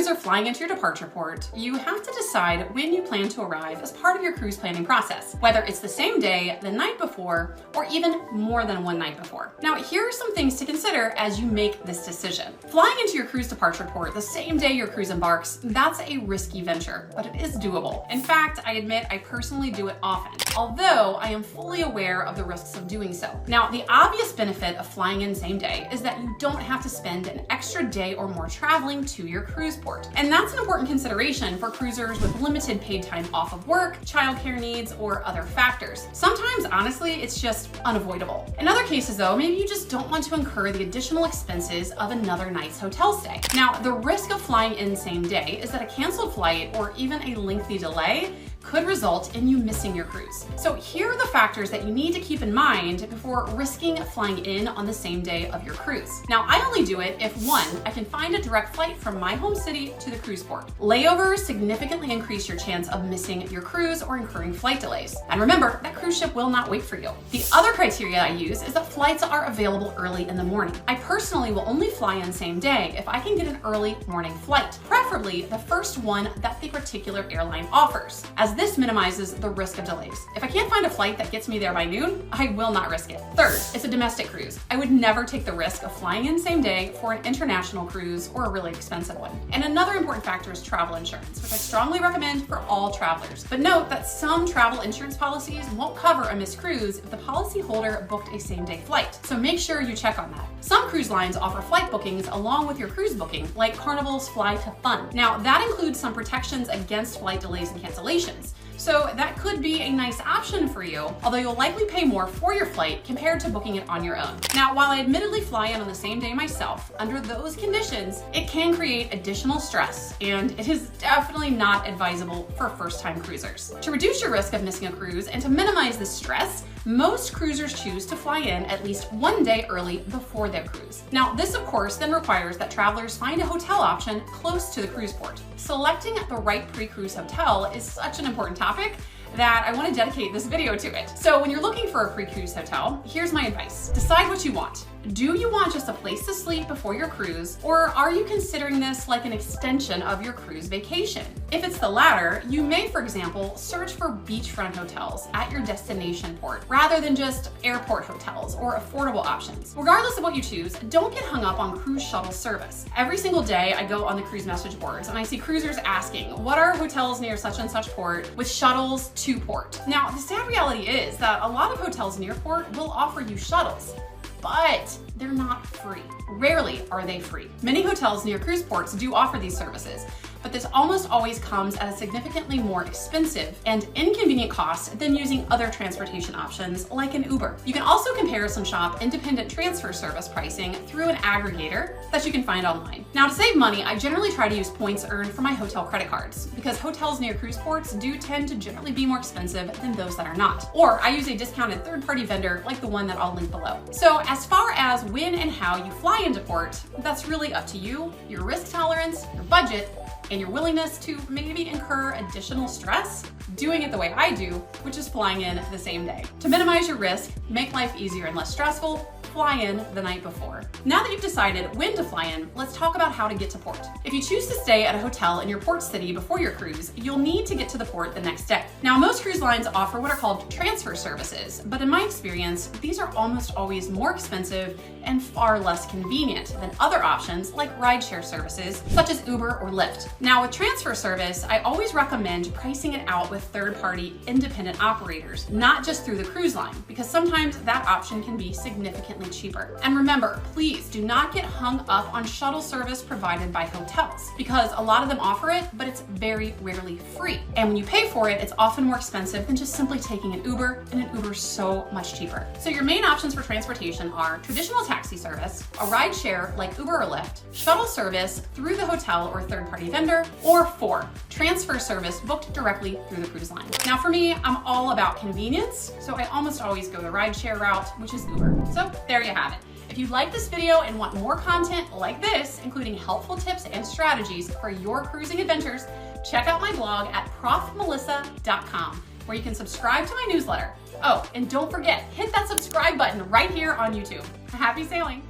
cruiser flying into your departure port, you have to decide when you plan to arrive as part of your cruise planning process, whether it's the same day, the night before, or even more than one night before. Now, here are some things to consider as you make this decision. Flying into your cruise departure port the same day your cruise embarks, that's a risky venture, but it is doable. In fact, I admit I personally do it often, although I am fully aware of the risks of doing so. Now, the obvious benefit of flying in same day is that you don't have to spend an extra day or more traveling to your cruise port. And that's an important consideration for cruisers with limited paid time off of work, childcare needs, or other factors. Sometimes, honestly, it's just unavoidable. In other cases though, maybe you just don't want to incur the additional expenses of another night's hotel stay. Now, the risk of flying in same day is that a canceled flight or even a lengthy delay could result in you missing your cruise. So here are the factors that you need to keep in mind before risking flying in on the same day of your cruise. Now, I only do it if one, I can find a direct flight from my home city to the cruise port. Layovers significantly increase your chance of missing your cruise or incurring flight delays. And remember, that cruise ship will not wait for you. The other criteria I use is that flights are available early in the morning. I personally will only fly in same day if I can get an early morning flight, preferably the first one that the particular airline offers, as this minimizes the risk of delays. If I can't find a flight that gets me there by noon, I will not risk it. Third, it's a domestic cruise. I would never take the risk of flying in same day for an international cruise or a really expensive one. And another important factor is travel insurance, which I strongly recommend for all travelers. But note that some travel insurance policies won't cover a missed cruise if the policyholder booked a same day flight. So make sure you check on that. Some cruise lines offer flight bookings along with your cruise booking, like Carnival's Fly to Fun. Now, that includes some protections against flight delays and cancellations. So that could be a nice option for you, although you'll likely pay more for your flight compared to booking it on your own. Now, while I admittedly fly in on the same day myself, under those conditions, it can create additional stress, and it is definitely not advisable for first-time cruisers. To reduce your risk of missing a cruise and to minimize the stress, most cruisers choose to fly in at least one day early before their cruise. Now, this of course then requires that travelers find a hotel option close to the cruise port. Selecting the right pre-cruise hotel is such an important topic that I want to dedicate this video to it. So when you're looking for a pre-cruise hotel, here's my advice. Decide what you want. Do you want just a place to sleep before your cruise, or are you considering this like an extension of your cruise vacation? If it's the latter, you may, for example, search for beachfront hotels at your destination port rather than just airport hotels or affordable options. Regardless of what you choose, don't get hung up on cruise shuttle service. Every single day I go on the cruise message boards and I see cruisers asking, what are hotels near such and such port with shuttles to port? Now, the sad reality is that a lot of hotels near port will offer you shuttles, but they're not free. Rarely are they free. Many hotels near cruise ports do offer these services, but this almost always comes at a significantly more expensive and inconvenient cost than using other transportation options like an Uber. You can also comparison shop independent transfer service pricing through an aggregator that you can find online. Now, to save money, I generally try to use points earned from my hotel credit cards because hotels near cruise ports do tend to generally be more expensive than those that are not. Or I use a discounted third-party vendor like the one that I'll link below. So as far as when and how you fly into port, that's really up to you, your risk tolerance, your budget, and your willingness to maybe incur additional stress doing it the way I do, which is flying in the same day. To minimize your risk, make life easier and less stressful, fly in the night before. Now that you've decided when to fly in, let's talk about how to get to port. If you choose to stay at a hotel in your port city before your cruise, you'll need to get to the port the next day. Now, most cruise lines offer what are called transfer services, but in my experience, these are almost always more expensive and far less convenient than other options like rideshare services such as Uber or Lyft. Now, with transfer service, I always recommend pricing it out with third-party independent operators, not just through the cruise line, because sometimes that option can be significantly cheaper. And remember, please do not get hung up on shuttle service provided by hotels, because a lot of them offer it, but it's very rarely free. And when you pay for it, it's often more expensive than just simply taking an Uber, and an Uber's so much cheaper. So your main options for transportation are traditional taxi service, a ride share like Uber or Lyft, shuttle service through the hotel or third-party vendor, or 4, transfer service booked directly through the cruise line. Now for me, I'm all about convenience, so I almost always go the rideshare route, which is Uber. So there you have it. If you like this video and want more content like this, including helpful tips and strategies for your cruising adventures, check out my blog at profmelissa.com, where you can subscribe to my newsletter. Oh, and don't forget, hit that subscribe button right here on YouTube. Happy sailing!